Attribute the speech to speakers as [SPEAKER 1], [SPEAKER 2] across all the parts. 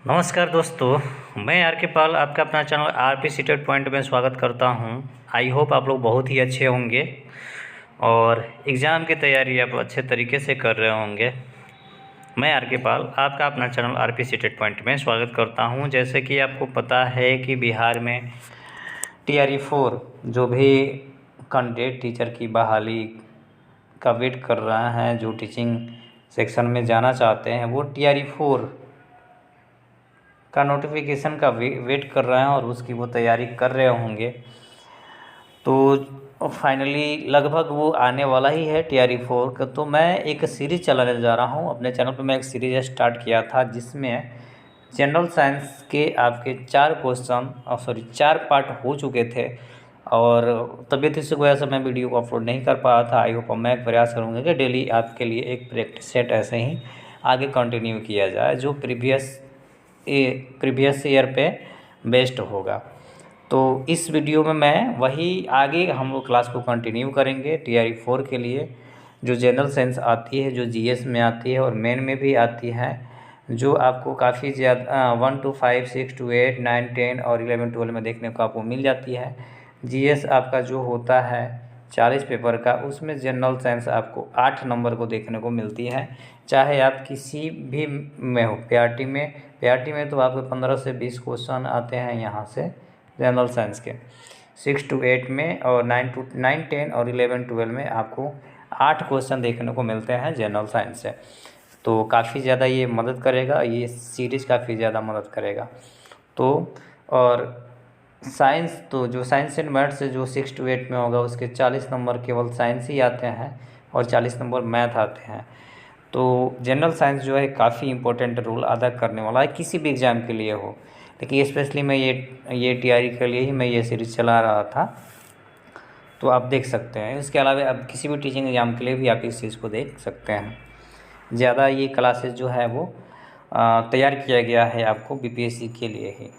[SPEAKER 1] नमस्कार दोस्तों, मैं आर के पाल आपका अपना चैनल आरपी सीटेड पॉइंट में स्वागत करता हूं। आई होप आप लोग बहुत ही अच्छे होंगे और एग्ज़ाम की तैयारी आप अच्छे तरीके से कर रहे होंगे। मैं आर के पाल आपका अपना चैनल आरपी सीटेड पॉइंट में स्वागत करता हूं। जैसे कि आपको पता है कि बिहार में TRE 4 जो भी कैंडिडेट टीचर की बहाली का वेट कर रहा है, जो टीचिंग सेक्शन में जाना चाहते हैं, वो TRE 4 का नोटिफिकेशन का वेट कर रहे हैं और उसकी वो तैयारी कर रहे होंगे। तो फाइनली लगभग वो आने वाला ही है TRE 4 का। तो मैं एक सीरीज़ चलाने जा रहा हूँ अपने चैनल पर। मैं एक सीरीज़ स्टार्ट किया था जिसमें जनरल साइंस के आपके 4 पार्ट हो चुके थे और तबीयत इश्यू की वजह से मैं वीडियो को अपलोड नहीं कर पा रहा था। आई होप मैं प्रयास करूँगा कि डेली आपके लिए एक प्रैक्टिस सेट ऐसे ही आगे कंटिन्यू किया जाए जो प्रीवियस ईयर पे बेस्ड होगा। तो इस वीडियो में मैं वही आगे हम लोग क्लास को कंटिन्यू करेंगे। TRE 4 के लिए जो जनरल साइंस आती है, जो GS में आती है और मेन में भी आती है, जो आपको काफ़ी ज़्यादा 1 to 5, 6 to 8, 9, 10 और 11, 12 में देखने को आपको मिल जाती है। GS आपका जो होता है 40 पेपर का, उसमें जनरल साइंस आपको 8 नंबर को देखने को मिलती है। चाहे आप किसी भी में हो, PRT में तो आपको 15 से 20 क्वेश्चन आते हैं यहाँ से जनरल साइंस के। 6 to 8 में और 9, 10 और 11, 12 में आपको 8 क्वेश्चन देखने को मिलते हैं जनरल साइंस से। तो काफ़ी ज़्यादा ये मदद करेगा, ये सीरीज़ काफ़ी ज़्यादा मदद करेगा। तो और साइंस, तो जो साइंस एंड मैथ्स जो 6 to 8 में होगा उसके 40 नंबर केवल साइंस ही आते हैं और 40 नंबर मैथ आते हैं। तो जनरल साइंस जो है काफ़ी इम्पोर्टेंट रोल अदा करने वाला है किसी भी एग्ज़ाम के लिए हो, लेकिन स्पेशली मैं ये TRE के लिए ही मैं ये सीरीज़ चला रहा था। तो आप देख सकते हैं। इसके अलावा अब किसी भी टीचिंग एग्ज़ाम के लिए भी आप इस चीज़ को देख सकते हैं। ज़्यादा ये क्लासेस जो है वो तैयार किया गया है आपको BPSC के लिए ही।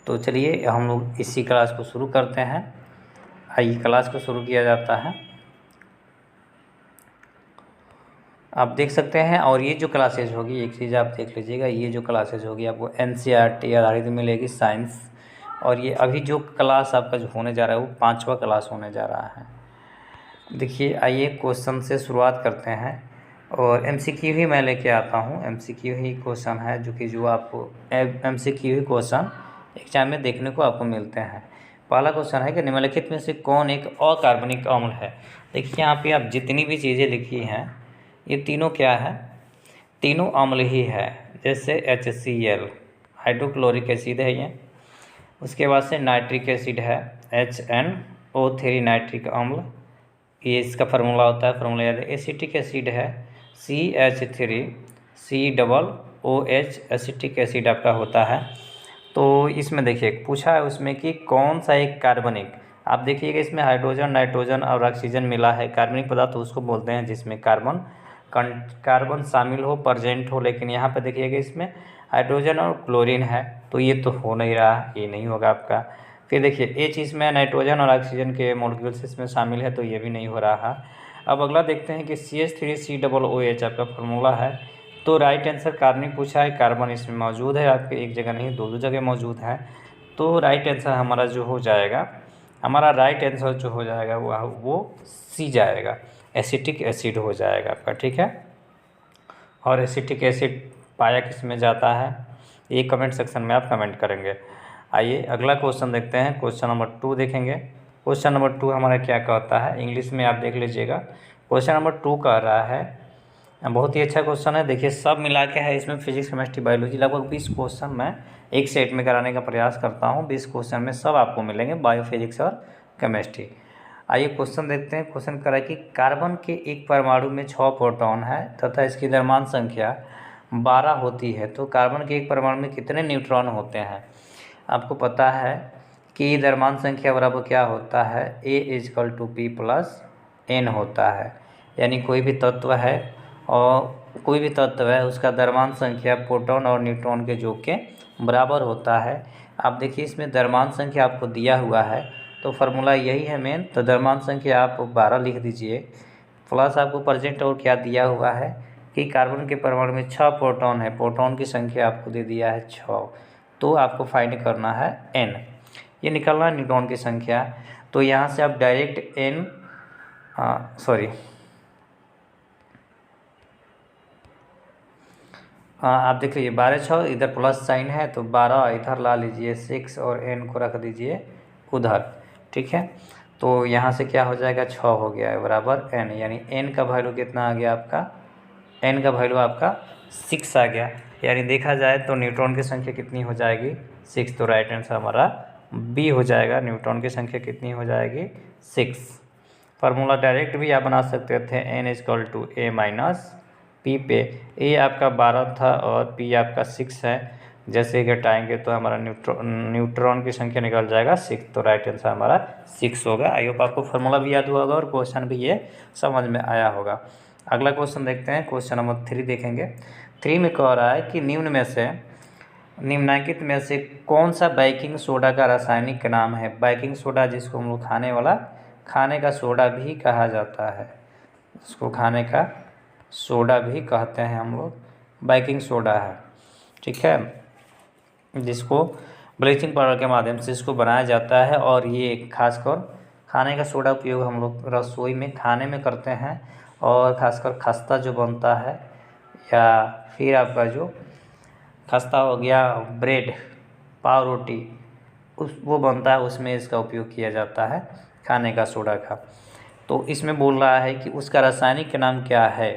[SPEAKER 1] तो चलिए हम लोग इसी क्लास को शुरू करते हैं। आइए क्लास को शुरू किया जाता है। आप देख सकते हैं। और ये जो क्लासेज होगी, एक चीज़ आप देख लीजिएगा, ये जो क्लासेज होगी आपको NCERT आधारित मिलेगी साइंस। और ये अभी जो क्लास आपका जो होने जा रहा है वो 5वां क्लास होने जा रहा है। देखिए, आइए क्वेश्चन से शुरुआत करते हैं और MCQ ही मैं लेके आता हूँ। MCQ ही क्वेश्चन है जो आपको MCQ ही क्वेश्चन एग्जाम में देखने को आपको मिलते हैं। पहला क्वेश्चन है कि निम्नलिखित में से कौन एक अकार्बनिक अम्ल है। देखिए यहाँ पे आप जितनी भी चीज़ें लिखी हैं ये तीनों क्या है, तीनों अम्ल ही है। जैसे HCl हाइड्रोक्लोरिक एसिड है ये, उसके बाद से नाइट्रिक एसिड है HNO3 नाइट्रिक अम्ल, ये इसका फार्मूला होता है, फार्मूला याद है। एसिटिक एसिड है CH3COOH एसिटिक एसिड आपका होता है। तो इसमें देखिए पूछा है उसमें कि कौन सा एक कार्बनिक, आप देखिएगा इसमें हाइड्रोजन, नाइट्रोजन और ऑक्सीजन मिला है। कार्बनिक पदार्थ उसको बोलते हैं जिसमें कार्बन शामिल हो, प्रेजेंट हो। लेकिन यहाँ पे देखिएगा इसमें हाइड्रोजन और क्लोरीन है, तो ये तो हो नहीं रहा, ये नहीं होगा आपका। फिर देखिए H इसमें नाइट्रोजन और ऑक्सीजन के मॉलिक्यूल्स इसमें शामिल है, तो ये भी नहीं हो रहा। अब अगला देखते हैं कि CH3COOH आपका फार्मूला है। तो राइट आंसर कार्बनिक पूछा है, कार्बन इसमें मौजूद है, आपके एक जगह नहीं दो जगह मौजूद है। तो राइट आंसर हमारा जो हो जाएगा, हमारा राइट आंसर जो हो जाएगा वो C जाएगा, एसिटिक एसिड हो जाएगा आपका, ठीक है। और एसिटिक एसिड पाया किस में जाता है, ये कमेंट सेक्शन में आप कमेंट करेंगे। आइए अगला क्वेश्चन देखते हैं। क्वेश्चन नंबर 2 देखेंगे। क्वेश्चन नंबर 2 हमारा क्या कहता है, इंग्लिश में आप देख लीजिएगा। क्वेश्चन नंबर 2 कह रहा है, बहुत ही अच्छा क्वेश्चन है। देखिए सब मिला के है इसमें, फिजिक्स, केमिस्ट्री, बायोलॉजी, लगभग 20 क्वेश्चन मैं एक सेट में कराने का प्रयास करता हूँ। 20 क्वेश्चन में सब आपको मिलेंगे, बायो, फिजिक्स और केमिस्ट्री। आइए क्वेश्चन देखते हैं। क्वेश्चन कह रहा है कि कार्बन के एक परमाणु में 6 प्रोटॉन है तथा इसकी द्रव्यमान संख्या 12 होती है, तो कार्बन के एक परमाणु में कितने न्यूट्रॉन होते हैं। आपको पता है कि द्रव्यमान संख्या बराबर क्या होता है, A=P+N होता है। यानी कोई भी तत्व है और कोई भी तत्व है उसका द्रव्यमान संख्या प्रोटॉन और न्यूट्रॉन के योग के बराबर होता है। आप देखिए इसमें द्रव्यमान संख्या आपको दिया हुआ है, तो फार्मूला यही है मेन। तो द्रव्यमान संख्या आप 12 लिख दीजिए, प्लस आपको प्रेजेंट और क्या दिया हुआ है कि कार्बन के परमाणु में 6 प्रोटॉन है, प्रोटॉन की संख्या आपको दे दिया है 6, तो आपको फाइंड करना है n, ये निकालना है न्यूट्रॉन की संख्या। तो यहाँ से आप डायरेक्ट n आप देख लीजिए 12 6 इधर प्लस साइन है तो 12 इधर ला लीजिए 6 और n को रख दीजिए उधर, ठीक है। तो यहाँ से क्या हो जाएगा 6 हो गया है बराबर n, यानी n का वैल्यू कितना आ गया आपका, n का वैल्यू आपका 6 आ गया। यानी देखा जाए तो न्यूट्रॉन की संख्या कितनी हो जाएगी 6, तो राइट आंसर हमारा बी हो जाएगा। न्यूट्रॉन की संख्या कितनी हो जाएगी 6। फार्मूला डायरेक्ट भी आप बना सकते थे, n = a - p पे a आपका 12 था और p आपका 6 है, जैसे घटाएंगे तो हमारा न्यूट्रॉन की संख्या निकल जाएगा 6, तो राइट आंसर हमारा 6 होगा। आई होप आपको फार्मूला भी याद हुआ होगा और क्वेश्चन भी ये समझ में आया होगा। अगला क्वेश्चन देखते हैं, क्वेश्चन नंबर 3 देखेंगे। 3 में कह रहा है कि निम्नलिखित में से कौन सा बेकिंग सोडा का रासायनिक नाम है। बेकिंग सोडा जिसको हम लोग खाने का सोडा भी कहा जाता है, उसको खाने का सोडा भी कहते हैं हम लोग, बेकिंग सोडा है, ठीक है, जिसको ब्लीचिंग पाउडर के माध्यम से इसको बनाया जाता है। और ये खासकर खाने का सोडा उपयोग हम लोग रसोई में खाने में करते हैं, और खासकर खस्ता जो बनता है या फिर आपका जो खस्ता हो गया, ब्रेड, पाव रोटी, वो बनता है, उसमें इसका उपयोग किया जाता है खाने का सोडा का। तो इसमें बोल रहा है कि उसका रासायनिक नाम क्या है।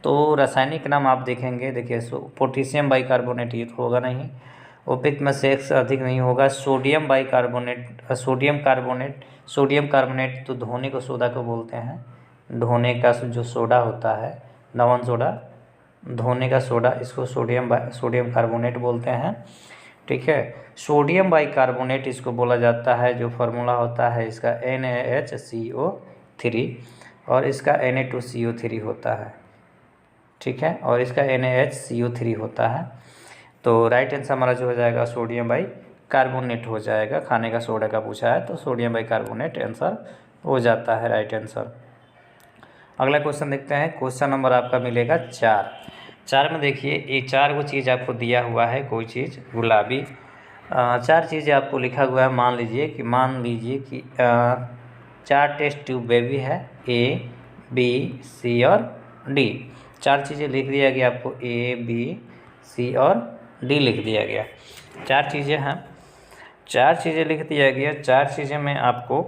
[SPEAKER 1] तो रासायनिक नाम आप देखेंगे, देखिए पोटेशियम बाइकार्बोनेट, ये तो होगा नहीं, ओपिक में से से अधिक नहीं होगा। सोडियम कार्बोनेट तो धोने को सोडा को बोलते हैं, धोने का जो सोडा होता है, नमन सोडा, धोने का सोडा, इसको सोडियम कार्बोनेट बोलते हैं, ठीक है। सोडियम बाइकार्बोनेट इसको बोला जाता है, जो फार्मूला होता है इसका NaHCO3 और इसका Na2CO3 होता है, ठीक है, और इसका NaHCO3 होता है। तो राइट आंसर हमारा जो हो जाएगा सोडियम बाइकार्बोनेट हो जाएगा। खाने का सोडा का पूछा है तो सोडियम बाइकार्बोनेट आंसर हो जाता है, राइट आंसर। अगला क्वेश्चन देखते हैं, क्वेश्चन नंबर आपका मिलेगा 4 में देखिए, ये 4 वो चीज़ आपको दिया हुआ है, कोई चीज़ गुलाबी, 4 चीज़ें आपको लिखा हुआ है। मान लीजिए कि 4 टेस्ट ट्यूब बेबी है, A B C और D, 4 चीज़ें लिख दिया गया आपको, A B C और D लिख दिया गया। 4 चीज़ें हैं, 4 चीज़ें लिख दिया गया। 4 चीज़ें में आपको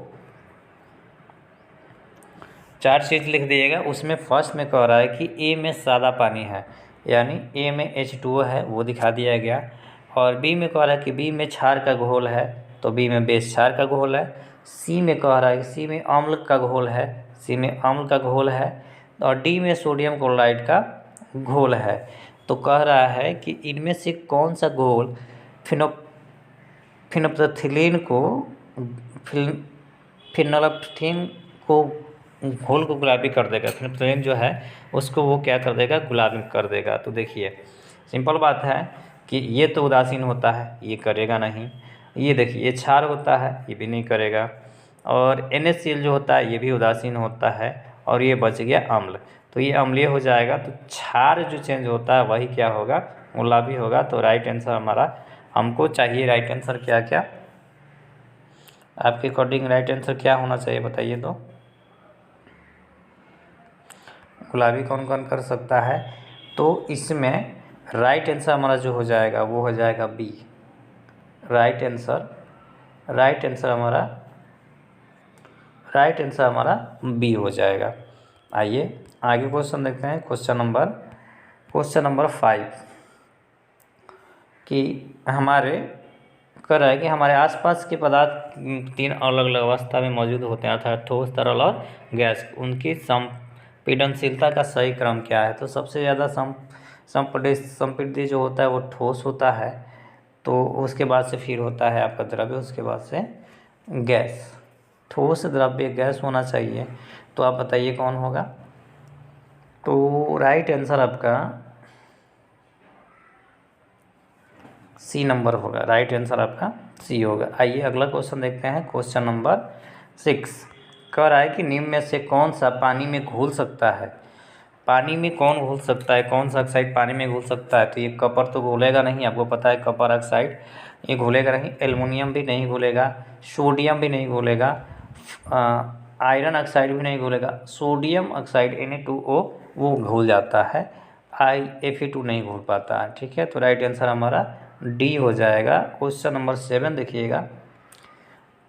[SPEAKER 1] 4 चीज़ लिख दिएगा। उसमें फर्स्ट में कह रहा है कि A में सादा पानी है, यानी A में H2O है, वो दिखा दिया गया। और B में कह रहा है कि B में क्षार का घोल है, तो B में बेस क्षार का घोल है। C में कह रहा है कि C में अम्ल का घोल है, C में अम्ल का घोल है। और D में सोडियम क्लोराइड का घोल है। तो कह रहा है कि इनमें से कौन सा घोल फिनोल्फथालीन को घोल को गुलाबी कर देगा। फिनोल्फथालीन जो है उसको वो क्या कर देगा, गुलाबी कर देगा। तो देखिए सिंपल बात है कि ये तो उदासीन होता है, ये करेगा नहीं। ये देखिए ये क्षार होता है, ये भी नहीं करेगा। और NaCl जो होता है ये भी उदासीन होता है, और ये बच गया अम्ल, तो ये अम्लीय हो जाएगा। तो क्षार जो चेंज होता है वही क्या होगा, गुलाबी होगा। तो राइट आंसर हमारा हमको चाहिए, राइट आंसर क्या क्या आपके अकॉर्डिंग राइट आंसर क्या होना चाहिए बताइए। तो गुलाबी कौन कौन कर सकता है, तो इसमें राइट आंसर हमारा जो हो जाएगा वो हो जाएगा B। राइट आंसर हमारा B हो जाएगा। आइए आगे क्वेश्चन देखते हैं, क्वेश्चन नंबर 5 कि हमारे कह रहा है कि हमारे आसपास के पदार्थ 3 अलग अलग अवस्था में मौजूद होते हैं, अर्थात ठोस, तरल और गैस। उनकी संपीडनशीलता का सही क्रम क्या है। तो सबसे ज़्यादा संपीडित जो होता है वो ठोस होता है, तो उसके बाद से फिर होता है आपका द्रव्य, उसके बाद से गैस। ठोस, द्रव्य, गैस होना चाहिए। तो आप बताइए कौन होगा। तो राइट आंसर आपका C नंबर होगा, राइट आंसर आपका C होगा। आइए अगला क्वेश्चन देखते हैं, क्वेश्चन नंबर 6 कह रहा है कि निम्न में से कौन सा पानी में घुल सकता है। पानी में कौन घुल सकता है, कौन सा ऑक्साइड पानी में घुल सकता है? तो ये कॉपर तो घुलेगा नहीं, आपको पता है कॉपर ऑक्साइड ये घुलेगा नहीं, एल्युमिनियम भी नहीं घुलेगा, सोडियम भी नहीं घुलेगा, आयरन ऑक्साइड भी नहीं घुलेगा, सोडियम ऑक्साइड Na2O वो घुल जाता है, Fe2 नहीं घुल पाता है। ठीक है, तो राइट आंसर हमारा डी हो जाएगा। क्वेश्चन नंबर 7 देखिएगा।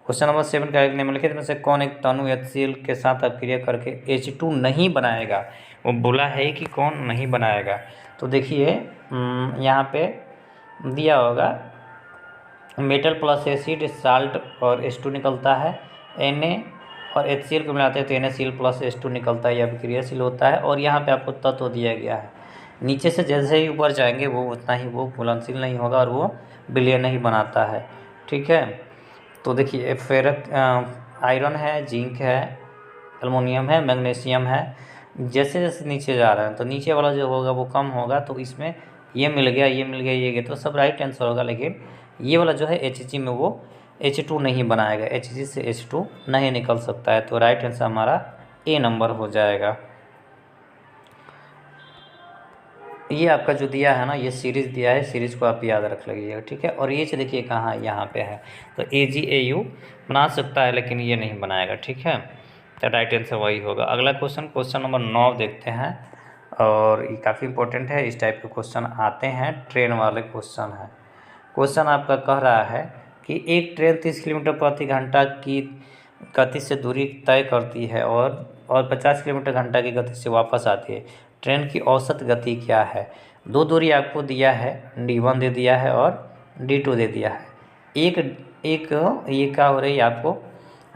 [SPEAKER 1] क्वेश्चन नंबर 7 का निम्नलिखित में से कौन एक तनु HCl के साथ अपक्रिया करके H2 नहीं बनाएगा? वो बोला है कि कौन नहीं बनाएगा। तो देखिए यहाँ पे दिया होगा मेटल प्लस एसिड साल्ट और H2 निकलता है, Na और HCl को मिलाते हैं तो NaCl प्लस H2 निकलता है, यह अभिक्रियाशील होता है। और यहाँ पे आपको तत्व दिया गया है, नीचे से जैसे ही ऊपर जाएंगे वो उतना ही वो घुलनशील नहीं होगा और वो विलय नहीं बनाता है। ठीक है, तो देखिए फेरक आयरन है, जिंक है, एल्युमिनियम है, मैग्नीशियम है। जैसे जैसे नीचे जा रहे हैं तो नीचे वाला जो होगा वो कम होगा, तो इसमें ये मिल गया, ये मिल गया, ये गया, तो सब राइट आंसर होगा। लेकिन ये वाला जो है Hg में वो H2 नहीं बनाएगा, Hg से H2 नहीं निकल सकता है, तो राइट आंसर हमारा ए नंबर हो जाएगा। ये आपका जो दिया है ना, ये सीरीज़ दिया है, सीरीज़ को आप याद रख लीजिएगा। ठीक है, और ये देखिए कहाँ यहाँ पे है, तो AgAU बना सकता है लेकिन ये नहीं बनाएगा। ठीक है, तो राइट आंसर वही होगा। अगला क्वेश्चन, क्वेश्चन नंबर 9 देखते हैं, और ये काफ़ी इंपॉर्टेंट है, इस टाइप के क्वेश्चन आते हैं, ट्रेन वाले क्वेश्चन है। क्वेश्चन आपका कह रहा है कि एक ट्रेन 30 किलोमीटर प्रति घंटा की गति से दूरी तय करती है और 50 किलोमीटर घंटा की गति से वापस आती है, ट्रेन की औसत गति क्या है? दो दूरी आपको दिया है, D1 दे दिया है और D2 दे दिया है। एक ये क्या हो रही है, आपको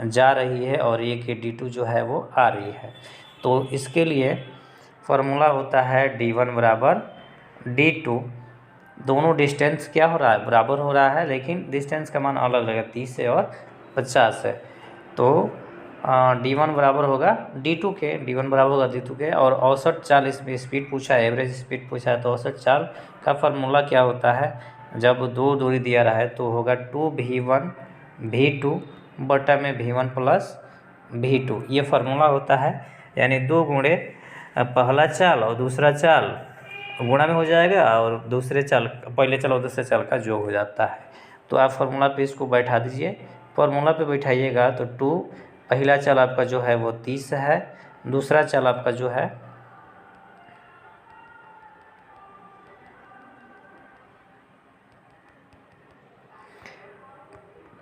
[SPEAKER 1] जा रही है, और एक D2 जो है वो आ रही है। तो इसके लिए फार्मूला होता है D1 बराबर D2। दोनों डिस्टेंस क्या हो रहा है, बराबर हो रहा है, लेकिन डिस्टेंस का मान अलग अलग है, 30 है और 50 है। तो D1 बराबर होगा D2 के, D1 बराबर होगा D2 के। और औसत चाल, इसमें स्पीड पूछा है, एवरेज स्पीड पूछा है, तो औसत चाल का फार्मूला क्या होता है? जब दो दूरी दिया रहा है तो होगा 2V1 V2 बटा में V1 प्लस V2, ये फार्मूला होता है। यानी 2 गुणे पहला चाल और दूसरा चाल गुणा में हो जाएगा, और दूसरे चाल, पहले चाल और दूसरे चाल का योग हो जाता है। तो आप फार्मूला पे इसको बैठा दीजिए, फार्मूला पे बैठाइएगा तो 2, पहला चाल आपका जो है वो 30 है, दूसरा चाल आपका जो है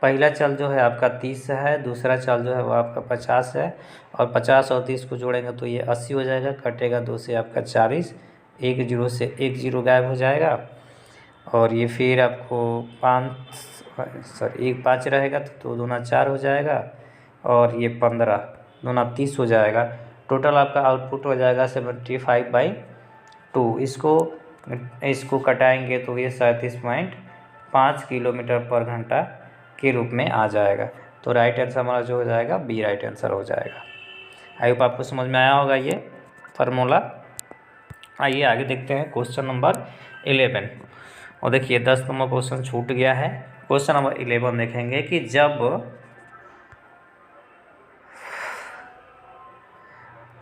[SPEAKER 1] पहला चाल जो है आपका 30 है, दूसरा चाल जो है वो आपका 50 है, और 50 और 30 को जोड़ेंगे तो ये 80 हो जाएगा, कटेगा 2 से आपका 40, 1 जीरो से 1 जीरो गायब हो जाएगा, और ये फिर आपको 1 5 रहेगा तो 2 दूना 4 हो जाएगा, और ये 15 दूना 30 हो जाएगा। टोटल आपका आउटपुट हो जाएगा 75/2। इसको कटाएंगे तो ये 37.5 किलोमीटर पर घंटा के रूप में आ जाएगा। तो राइट आंसर हमारा जो हो जाएगा बी राइट आंसर हो जाएगा। आई होप आपको समझ में आया होगा ये फार्मूला। आइए आगे देखते हैं क्वेश्चन नंबर 11। और देखिए 10 नंबर क्वेश्चन छूट गया है। क्वेश्चन नंबर 11 देखेंगे कि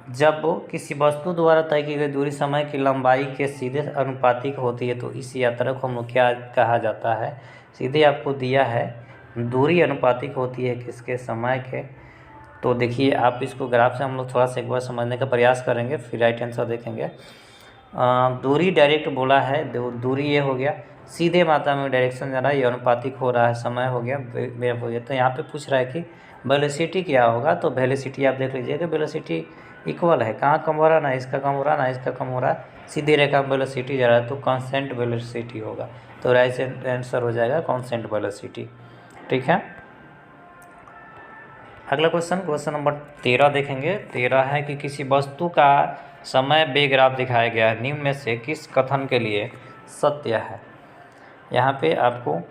[SPEAKER 1] जब किसी वस्तु द्वारा तय की गई दूरी समय की लंबाई के सीधे अनुपातिक होती है तो इस यात्रा को हम लोग क्या कहा जाता है? सीधे आपको दिया है दूरी अनुपातिक होती है किसके, समय के। तो देखिए आप इसको ग्राफ से हम लोग थोड़ा सा एक बार समझने का प्रयास करेंगे, फिर राइट आंसर देखेंगे। दूरी डायरेक्ट बोला है, दूरी ये हो गया, सीधे मात्रा में डायरेक्शन जा रहा है, ये अनुपातिक हो रहा है, समय हो गया, वेव हो गया। तो यहाँ पे पूछ रहा है कि वेलोसिटी क्या होगा, तो वेलोसिटी आप देख लीजिए कि वेलोसिटी इक्वल है, कहाँ कम हो रहा है, ना इसका कम हो रहा है ना इसका कम हो रहा है, सीधी रेखा में वेलोसिटी जा रहा है, तो कांस्टेंट वेलोसिटी होगा। तो राइट आंसर हो जाएगा कांस्टेंट वेलोसिटी। ठीक है, अगला क्वेश्चन नंबर 13 देखेंगे। 13 है कि किसी वस्तु का समय वेग ग्राफ दिखाया गया है, निम्न में से किस कथन के लिए सत्य है? यहाँ पे आपको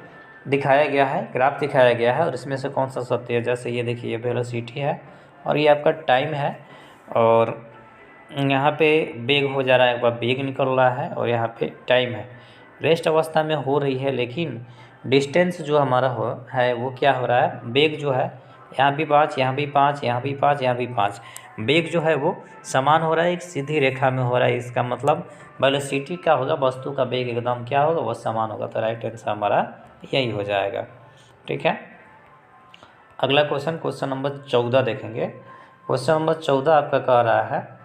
[SPEAKER 1] दिखाया गया है, ग्राफ दिखाया गया है, और इसमें से कौन सा सत्य है? जैसे ये देखिए वेलोसिटी है और ये आपका टाइम है, और यहाँ पे वेग हो जा रहा है, एक बार वेग निकल रहा है, और यहाँ पे टाइम है, रेस्ट अवस्था में हो रही है, लेकिन डिस्टेंस जो हमारा है वो क्या हो रहा है, वेग जो है यहाँ भी 5, यहाँ भी 5, यहाँ भी 5, यहाँ भी 5। वेग जो है वो समान हो रहा है, एक सीधी रेखा में हो रहा है। इसका मतलब वेलोसिटी क्या होगा, वस्तु का वेग एकदम क्या होगा, वो समान होगा। तो राइट आंसर हमारा यही हो जाएगा। ठीक है, अगला क्वेश्चन, क्वेश्चन नंबर 14 देखेंगे। क्वेश्चन नंबर 14 आपका कह रहा है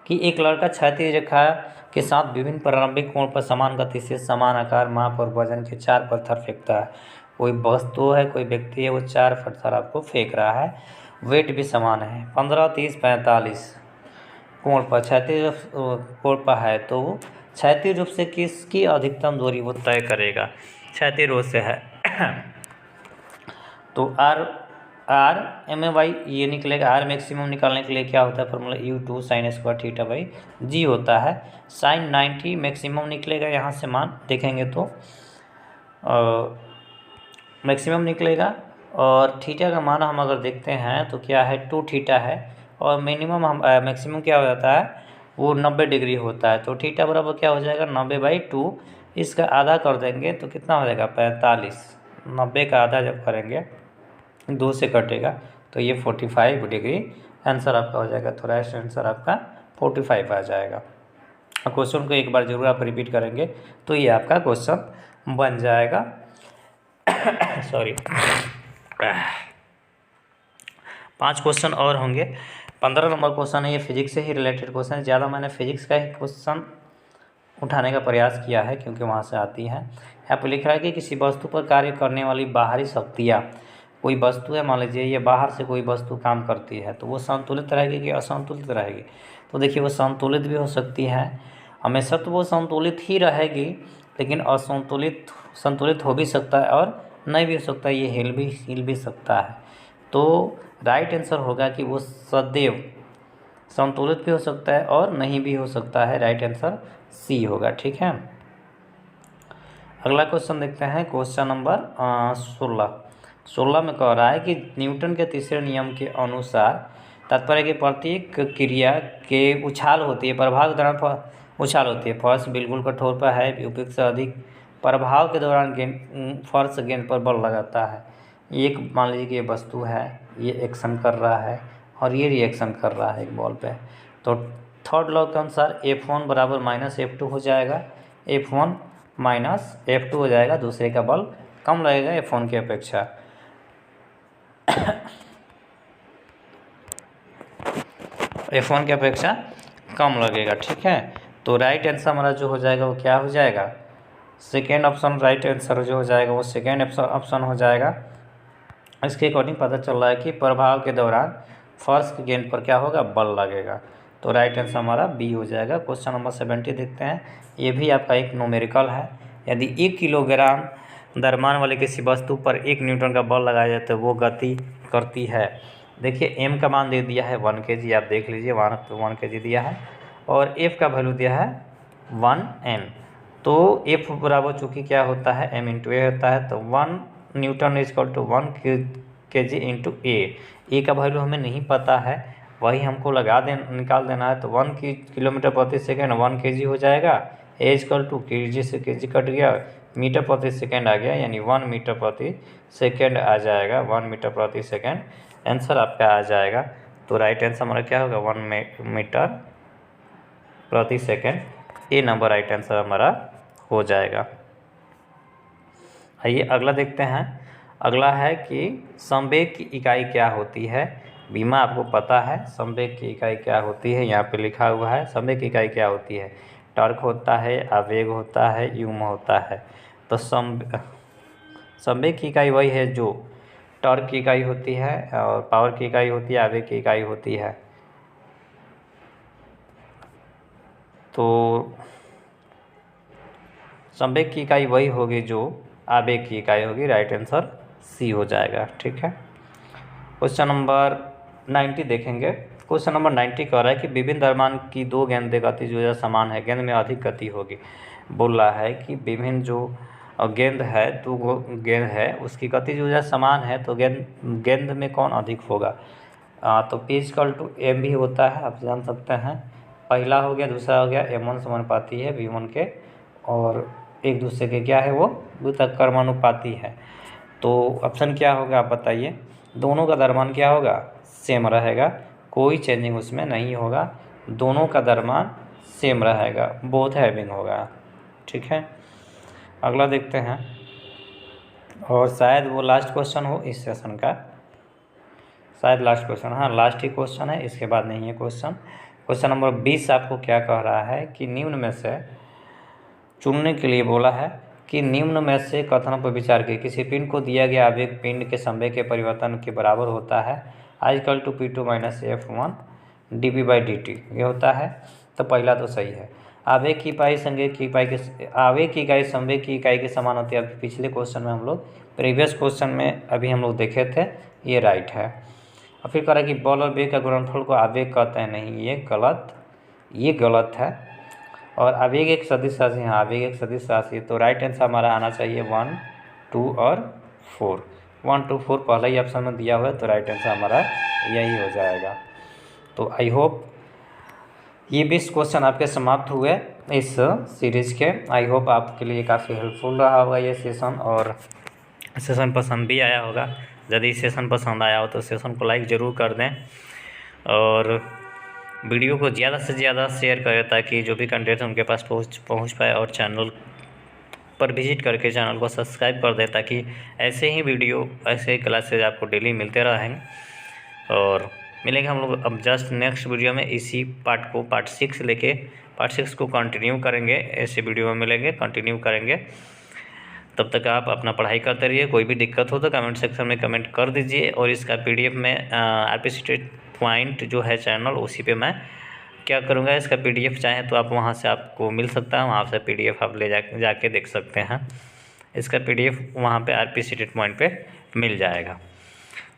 [SPEAKER 1] कि एक लड़का क्षैतिज रेखा के साथ विभिन्न प्रारंभिक कोण पर समान गति से समान आकार, माप और वजन के 4 पत्थर फेंकता है। कोई वस्तु है, कोई व्यक्ति है, वो 4 पत्थर आपको फेंक रहा है, वेट भी समान है, 15, 30, 45 कोण पर, क्षैतिज कोण पर है। तो वो क्षैतिज रूप से किसकी अधिकतम दूरी वो तय करेगा, क्षैतिज रूप से है। तो आर एम ए वाई ये निकलेगा। आर मैक्सिमम निकालने के लिए क्या होता है formula, U2 sine square theta by g होता है। साइन 90 मैक्सिमम निकलेगा, यहाँ से मान देखेंगे तो मैक्सिमम निकलेगा। और थीटा का मान हम अगर देखते हैं तो क्या है, 2 थीटा है। और मिनिमम हम मैक्सिमम क्या हो जाता है, वो 90 डिग्री होता है। तो थीटा बराबर क्या हो जाएगा, 90/2। इसका आधा कर देंगे तो कितना हो जाएगा, 45। 90 का आधा जब करेंगे 2 से कटेगा तो ये 45 डिग्री आंसर आपका हो जाएगा। तो राइट आंसर आपका 45 आ जाएगा। क्वेश्चन को एक बार जरूर आप रिपीट करेंगे तो ये आपका क्वेश्चन बन जाएगा। सॉरी, 5 क्वेश्चन और होंगे। 15 नंबर क्वेश्चन है, ये फिजिक्स से ही रिलेटेड क्वेश्चन है। ज़्यादा मैंने फिजिक्स का ही क्वेश्चन उठाने का प्रयास किया है क्योंकि वहाँ से आती हैं। यहाँ पर लिख रहा है कि किसी वस्तु पर कार्य करने वाली बाहरी शक्तियाँ, कोई वस्तु है मान लीजिए, ये बाहर से कोई वस्तु काम करती है तो वो संतुलित रहेगी कि असंतुलित रहेगी। तो देखिए वो संतुलित भी हो सकती है, हमेशा तो वो संतुलित ही रहेगी, लेकिन संतुलित हो भी सकता है और नहीं भी हो सकता है, ये हिल भी सकता है। तो राइट आंसर होगा कि वो सदैव संतुलित भी हो सकता है और नहीं भी हो सकता है। राइट आंसर सी होगा। ठीक है, अगला क्वेश्चन देखते हैं, क्वेश्चन नंबर 16 में कह रहा है कि न्यूटन के तीसरे नियम के अनुसार तात्पर्य की प्रत्येक क्रिया के उछाल होती है, प्रभाव के दौरान उछाल होती है। फर्श बिल्कुल कठोर पर है, उपयुक्त से अधिक प्रभाव के दौरान फर्श गेंद पर बल लगाता है। एक मान लीजिए कि ये वस्तु है, ये एक्शन कर रहा है और ये रिएक्शन कर रहा है एक बॉल पे। तो थर्ड लॉ के अनुसार F1 बराबर -F2 हो जाएगा, F1 -F2 हो जाएगा, दूसरे का बल कम लगेगा F1 की अपेक्षा। F1 की अपेक्षा कम लगेगा। ठीक है, तो राइट आंसर हमारा जो हो जाएगा वो क्या हो जाएगा, सेकेंड ऑप्शन राइट आंसर जो हो जाएगा वो सेकेंड ऑप्शन हो जाएगा। इसके अकॉर्डिंग पता चल रहा है कि प्रभाव के दौरान फर्श की गेंद पर क्या होगा, बल लगेगा। तो राइट आंसर हमारा बी हो जाएगा। क्वेश्चन नंबर 70 देखते हैं, ये भी आपका एक न्यूमेरिकल है। यदि 1 किलोग्राम द्रव्यमान वाले किसी वस्तु पर 1 न्यूटन का बल लगाया जाए तो वो गति करती है। देखिए m का मान दे दिया है 1 kg, आप देख लीजिए 1 kg दिया है, और f का वैल्यू दिया है 1n। तो f बराबर चूँकि क्या होता है, m इंटू ए होता है, तो 1 Newton is equal to 1 kg into a का वैल्यू हमें नहीं पता है, वही हमको निकाल देना है। तो 1 किलोमीटर प्रति सेकेंड 1 kg हो जाएगा, ए इक्वल टू kg से kg कट गया, मीटर प्रति सेकेंड आ गया, यानी 1 मीटर प्रति सेकेंड आ जाएगा, 1 मीटर प्रति सेकेंड आंसर आपका आ जाएगा। तो राइट आंसर हमारा क्या होगा, 1 मीटर प्रति सेकेंड, ये नंबर राइट आंसर हमारा हो जाएगा। आइए अगला देखते हैं। अगला है कि संवेग की इकाई क्या होती है। बीमा आपको पता है संवेग की इकाई क्या होती है, यहाँ पे लिखा हुआ है संवेग की इकाई क्या होती है, टॉर्क होता है, आवेग होता है, यूम होता है। तो संवेग की इकाई वही है जो टॉर्क की इकाई होती है, और पावर की इकाई होती है, आवेग की इकाई होती है। तो संवेग की इकाई वही होगी जो आवेग की इकाई होगी, राइट आंसर सी हो जाएगा। ठीक है, क्वेश्चन नंबर 90 देखेंगे। क्वेश्चन नंबर 90 कह रहा है कि विभिन्न द्रव्यमान की 2 गेंदें गतिज ऊर्जा समान है, गेंद में अधिक गति होगी। बोल रहा है कि विभिन्न जो गेंद है, 2 गेंद है, उसकी गतिज ऊर्जा समान है, तो गेंद में कौन अधिक होगा। तो P = M भी होता है, आप जान सकते हैं। पहला हो गया, दूसरा हो गया, M1 समानुपाती है V1 के, और एक दूसरे के क्या है वो द्वितक कर्मानुपाती है। तो ऑप्शन क्या होगा आप बताइए। दोनों का द्रव्यमान क्या होगा, सेम रहेगा, कोई चेंजिंग उसमें नहीं होगा, दोनों का द्रव्यमान सेम रहेगा, बोथ हैविंग होगा। ठीक है, अगला देखते हैं, और शायद वो लास्ट क्वेश्चन हो इस सेशन का, शायद लास्ट क्वेश्चन, हाँ लास्ट ही क्वेश्चन है, इसके बाद नहीं है क्वेश्चन। क्वेश्चन नंबर 20 आपको क्या कह रहा है कि निम्न में से चुनने के लिए बोला है कि निम्न में से कथनों पर विचार किए, किसी पिंड को दिया गया आवेग पिंड के संवेग के परिवर्तन के बराबर होता है, i = P2 - F1 dP/dt ये होता है। तो पहला तो सही है। आवेग की इकाई संवेग की इकाई के, आवेग की इकाई संवेग की इकाई के समान होती है। अभी पिछले क्वेश्चन में हम लोग, प्रीवियस क्वेश्चन में अभी हम लोग देखे थे, ये राइट है। और फिर कह रहा है कि बल और वेग का गुणनफल को आवेग कहते हैं, नहीं ये गलत है। और आवेग एक सदिश राशि है, आवेग एक सदिश राशि है, तो राइट आंसर हमारा आना चाहिए 1, 2 और 4। 1, 2, 4 पहले ही ऑप्शन में दिया हुआ है, तो राइट आंसर हमारा यही हो जाएगा। तो आई होप ये 20 क्वेश्चन आपके समाप्त हुए इस सीरीज़ के। आई होप आपके लिए काफ़ी हेल्पफुल रहा होगा ये सेशन, और सेशन पसंद भी आया होगा। यदि सेशन पसंद आया हो तो सेशन को लाइक ज़रूर कर दें, और वीडियो को ज़्यादा से ज़्यादा शेयर करें ताकि जो भी कंटेंट है उनके पास पहुँच पाए, और चैनल पर विजिट करके चैनल को सब्सक्राइब कर दें ताकि ऐसे ही वीडियो, ऐसे ही क्लासेज आपको डेली मिलते रहेंगे। और मिलेंगे हम लोग अब जस्ट नेक्स्ट वीडियो में, इसी पार्ट को पार्ट 6 लेके पार्ट 6 को कंटिन्यू करेंगे, ऐसे वीडियो में मिलेंगे, कंटिन्यू करेंगे। तब तक आप अपना पढ़ाई करते रहिए। कोई भी दिक्कत हो तो कमेंट सेक्शन में कमेंट कर दीजिए, और इसका PDF में RP पॉइंट जो है चैनल, उसी पे मैं क्या करूँगा, इसका PDF चाहें तो आप वहाँ से आपको मिल सकता है, वहाँ से PDF आप ले जाके देख सकते हैं। इसका PDF वहाँ पे RP पॉइंट पे मिल जाएगा।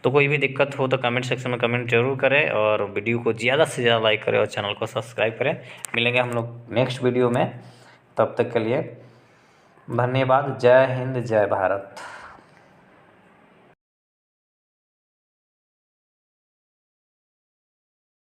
[SPEAKER 1] तो कोई भी दिक्कत हो तो कमेंट सेक्शन में कमेंट जरूर करें, और वीडियो को ज़्यादा से ज़्यादा लाइक करें और चैनल को सब्सक्राइब करें। मिलेंगे हम लोग नेक्स्ट वीडियो में, तब तक के लिए धन्यवाद। जय हिंद, जय भारत।